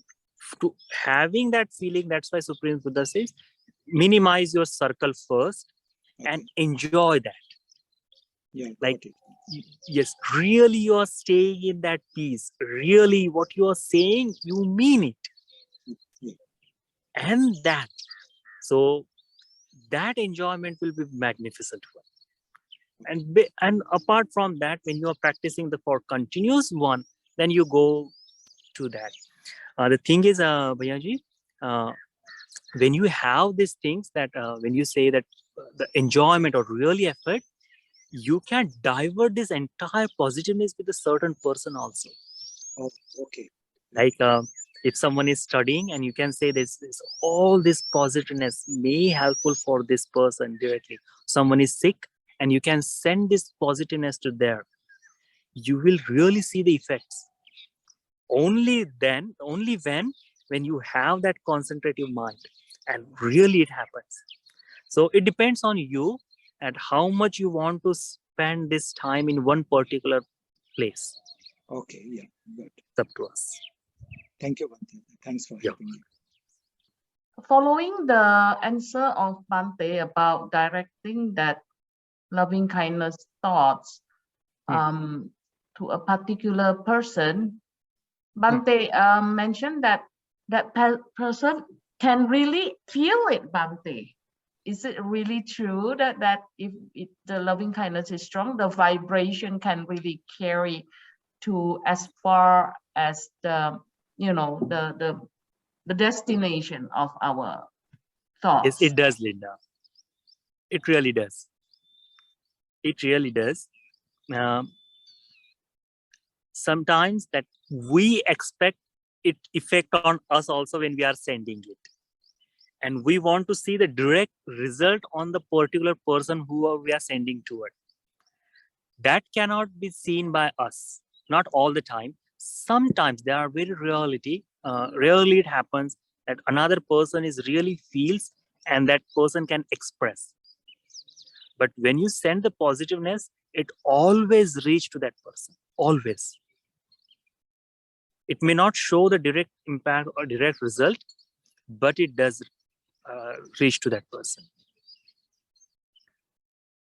To having that feeling, that's why Supreme Buddha says, minimize your circle first and enjoy that. Yeah, Like, got it. yes, really you are staying in that peace. Really what you are saying, you mean it. Yeah. And that, so that enjoyment will be magnificent one. And apart from that, when you are practicing the for continuous one, then you go to that. The thing is, Bhayaji, when you have these things that when you say that the enjoyment or really effort, you can divert this entire positiveness with a certain person also. Oh, okay. Like if someone is studying and you can say this all this positiveness may helpful for this person directly. Someone is sick and you can send this positiveness to there. You will really see the effects. Only then, only when you have that concentrative mind, and really it happens. So it depends on you and how much you want to spend this time in one particular place. Okay, yeah, good. It's up to us. Thank you, Bhante. Thanks for helping me. Following the answer of Bhante about directing that loving kindness thoughts to a particular person, Bhante mentioned that person can really feel it, Bhante. Is it really true that if the loving kindness is strong, the vibration can really carry to as far as the the destination of our thoughts? Yes, it does, Linda. It really does. It really does. Sometimes that we expect it effect on us also when we are sending it. And we want to see the direct result on the particular person who we are sending toward. That cannot be seen by us. Not all the time. Sometimes there are very rarely it happens that another person is really feels and that person can express. But when you send the positiveness, it always reach to that person. Always. It may not show the direct impact or direct result, but it does reach to that person.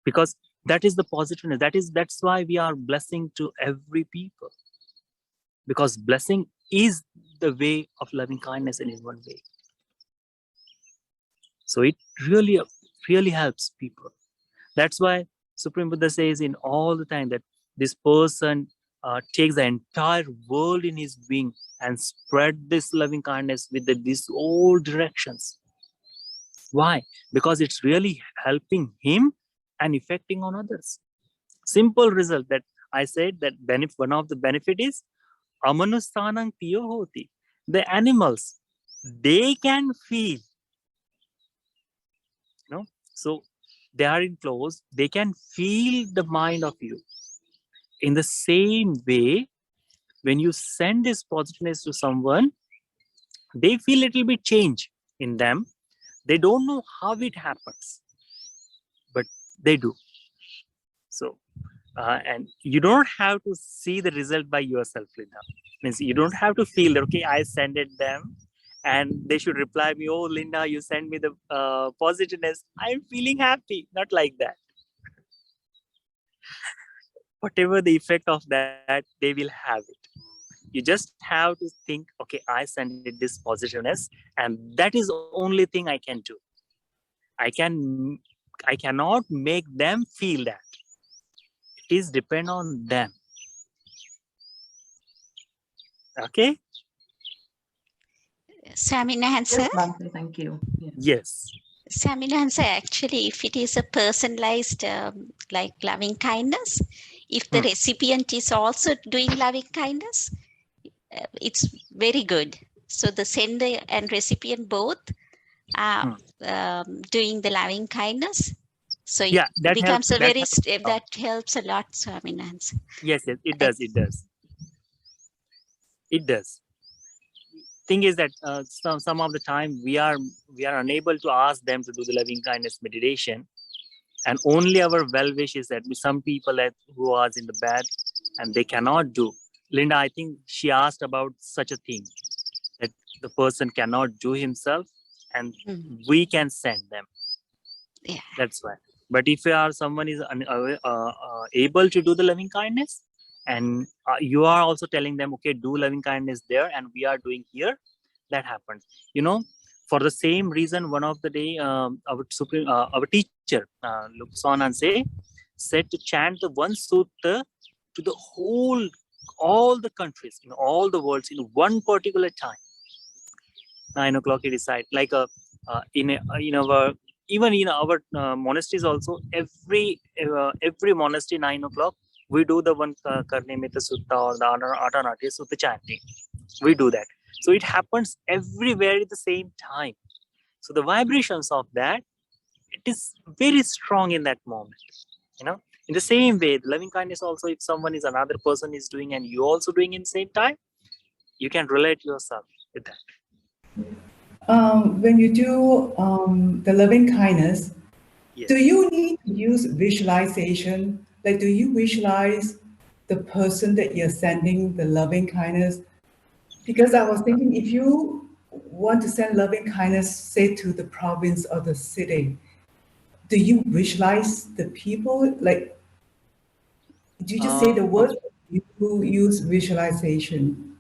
Because that is the positiveness. That's why we are blessing to every people. Because blessing is the way of loving kindness in one way. So it really helps people. That's why Supreme Buddha says in all the time that this person takes the entire world in his wing and spread this loving kindness with these all directions. Why? Because it's really helping him and affecting on others. Simple result that I said that one of the benefit is amanustanang piyo hoti. The animals, they can feel, so they are enclosed, they can feel the mind of you. In the same way, when you send this positiveness to someone, they feel a little bit change in them. They don't know how it happens, but they do. So, and you don't have to see the result by yourself, Linda. Means you don't have to feel that, okay, I sent it them and they should reply me, oh, Linda, you send me the positiveness. I'm feeling happy. Not like that. Whatever the effect of that, they will have it. You just have to think, okay, I send it this positiveness, and that is the only thing I can do. I cannot make them feel that. It is depend on them. Okay. Swaminathan Yes, sir. Bhante, thank you. Yeah. Yes. Swaminathan sir, actually, if it is a personalized like loving kindness, if the recipient is also doing loving kindness, it's very good. So the sender and recipient both are doing the loving kindness. So it becomes a very that helps a lot, Swaminathan sir. Yes, it does. It does. It does. Thing is that some of the time we are unable to ask them to do the loving kindness meditation, and only our well wish is that some people who are in the bad and they cannot do. Linda, I think she asked about such a thing, that the person cannot do himself and we can send them. Yeah. That's why. But if someone is able to do the loving kindness, and you are also telling them, okay, do loving kindness there, and we are doing here, that happens. For the same reason, one of the day, our teacher looks on and said to chant the one sutta to the all the countries in all the worlds in one particular time. 9 o'clock he decide, like in our, even in our monasteries also, every monastery 9 o'clock we do the one Karne Mita Sutta or the Atanati Sutta chanting. We do that. So it happens everywhere at the same time. So the vibrations of that, it is very strong in that moment. In the same way, the loving kindness also, if someone is another person is doing and you also doing in the same time, you can relate yourself with that. When you do the loving kindness, Yes. do you need to use visualization? Like, do you visualize the person that you're sending the loving kindness? Because I was thinking, if you want to send loving kindness, say to the province or the city, do you visualize the people? Like, do you just say the words? You use visualization,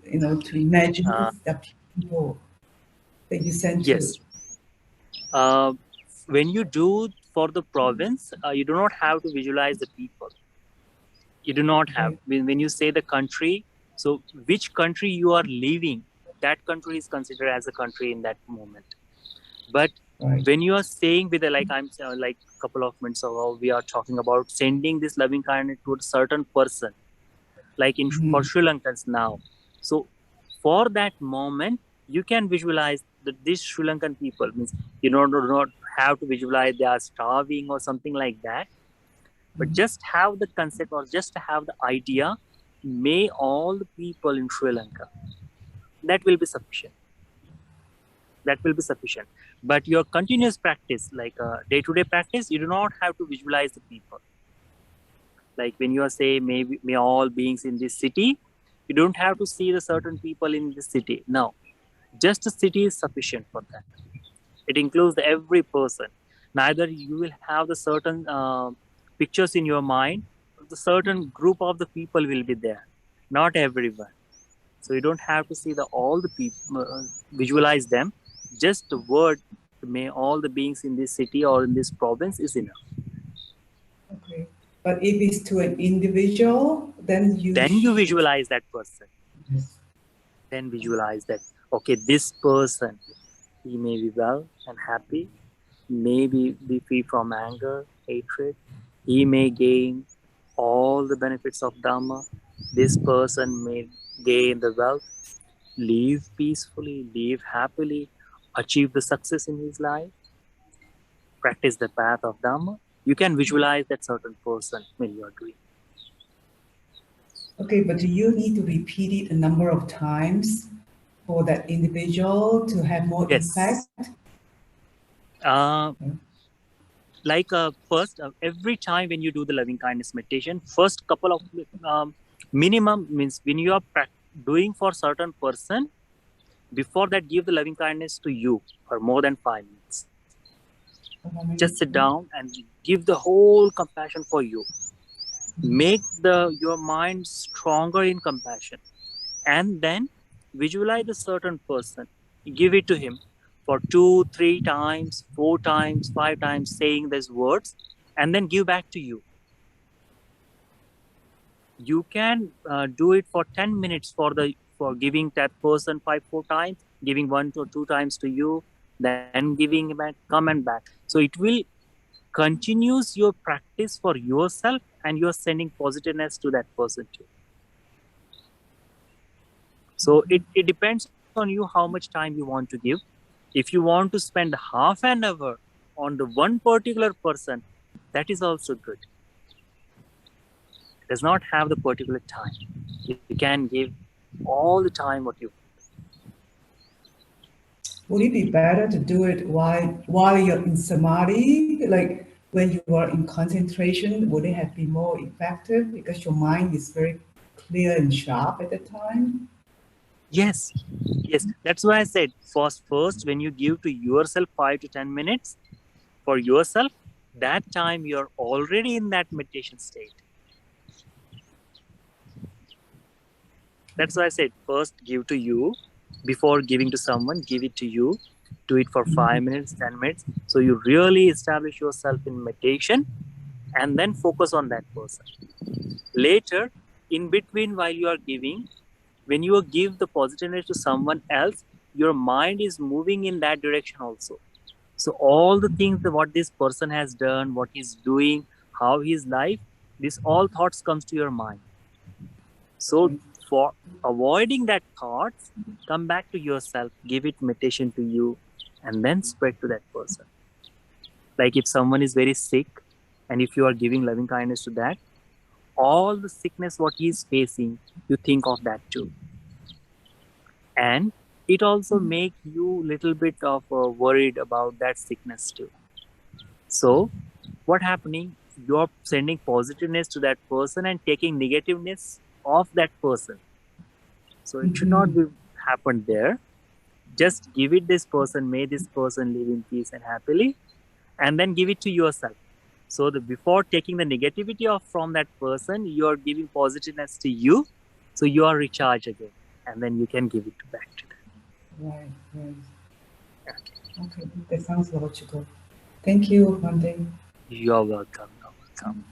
to imagine the people that you send to. Yes. When you do for the province, you do not have to visualize the people. You do not have. When you say the country, so which country you are leaving, that country is considered as a country in that moment. But when you are saying with like I'm like a couple of minutes ago, we are talking about sending this loving kindness to a certain person, like for Sri Lankans now. So for that moment, you can visualize that these Sri Lankan people, means you do not have to visualize they are starving or something like that, but just have the concept or just have the idea, may all the people in Sri Lanka, that will be sufficient. That will be sufficient. But your continuous practice, like day-to-day practice, you do not have to visualize the people. Like when you are saying, may all beings in this city, you don't have to see the certain people in this city. No, just the city is sufficient for that. It includes every person. Neither you will have the certain pictures in your mind. The certain group of the people will be there, not everyone. So you don't have to see all the people, visualize them. Just the word, may all the beings in this city or in this province is enough. Okay. But if it's to an individual, then you visualize that person. Yes. Then visualize that, okay, this person, he may be well and happy, may be free from anger, hatred. He may gain all the benefits of Dhamma. This person may gain the wealth, live peacefully, live happily, achieve the success in his life, practice the path of Dhamma. You can visualize that certain person when you are doing. Okay, but do you need to repeat it a number of times for that individual to have more impact? Like first, every time when you do the loving kindness meditation, first couple of minimum, means when you are doing for certain person, before that give the loving kindness to you for more than 5 minutes. Just sit down and give the whole compassion for you. Make your mind stronger in compassion, and then visualize a certain person. Give it to him for 2, 3 times, 4 times, 5 times, saying these words, and then give back to you. You can do it for 10 minutes for giving that person 4 times, giving 1 to 2 times to you, then giving back, come and back. So it will continues your practice for yourself, and you're sending positiveness to that person too. So it depends on you how much time you want to give. If you want to spend half an hour on the one particular person, that is also good. It does not have the particular time. You can give all the time what you want. Would it be better to do it while you're in samadhi, like when you are in concentration? Would it have been more effective because your mind is very clear and sharp at the time? Yes, yes. That's why I said first, when you give to yourself 5 to 10 minutes for yourself, that time you're already in that meditation state. That's why I said first give to you. Before giving to someone, give it to you. Do it for 5 minutes, 10 minutes. So you really establish yourself in meditation and then focus on that person. Later, in between, while you are giving, when you give the positiveness to someone else, your mind is moving in that direction also. So all the things that what this person has done, what he's doing, how his life, this all thoughts comes to your mind. So for avoiding that thoughts, come back to yourself, give it meditation to you, and then spread to that person. Like if someone is very sick, and if you are giving loving kindness to that, all the sickness what he is facing, you think of that too. And it also make you little bit of worried about that sickness too. So what happening, you're sending positiveness to that person and taking negativeness of that person. So it should not be happened there. Just give it this person, may this person live in peace and happily, and then give it to yourself. So before taking the negativity off from that person, you are giving positiveness to you, so you are recharged again, and then you can give it back to them. Right, right. Okay, that sounds logical. Thank you, Bhante. You're welcome. You're welcome.